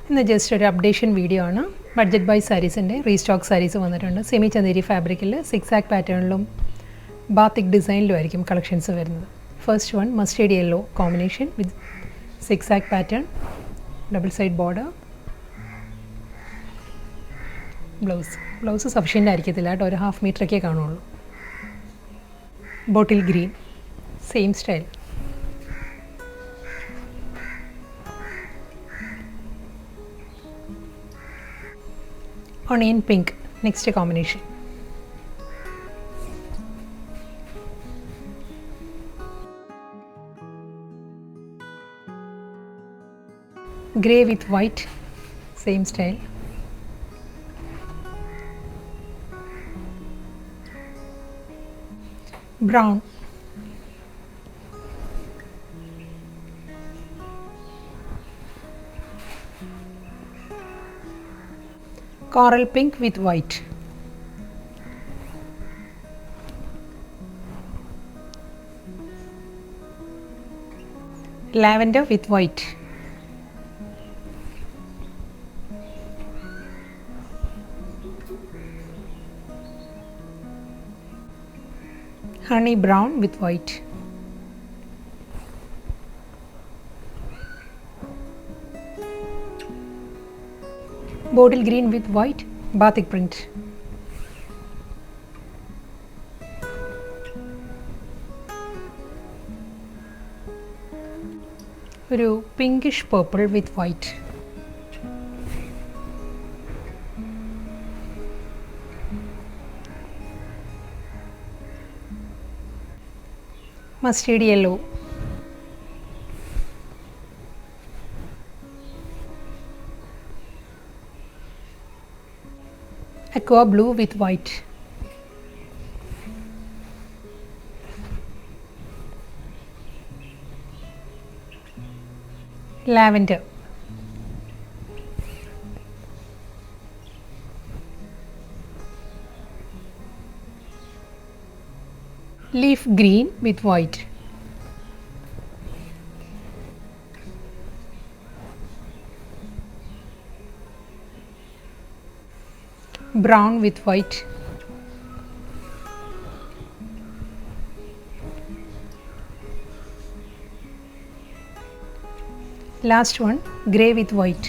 ഇന്ന് ജസ്റ്റ് ഒരു updation video ആണ്. ബഡ്ജറ്റ് ബൈ സാരീസിൻ്റെ റീസ്റ്റോക്ക് സാരീസ് വന്നിട്ടുണ്ട്. സെമി ചന്ദേരി ഫാബ്രിക്കിൽ സിക്സ് ആക്ക് പാറ്റേണിലും ബാത്തിക് ഡിസൈനിലും ആയിരിക്കും കളക്ഷൻസ് വരുന്നത്. First one mustard yellow combination with six ആക്ക് pattern, double side border. Blouse sufficient ആയിരിക്കത്തില്ല കേട്ടോ, ഒരു 1/2 മീറ്ററൊക്കെ കാണുള്ളൂ. Bottle green same style. Onion pink next combination. Grey with white, same style. Brown. Coral pink with white. Lavender with white. Honey brown with white. Bottle green with white batik print. ഒരു pinkish purple with white. Mustard yellow. Aqua blue with white. Lavender. Leaf green with white. Brown with white. Last one, grey with white.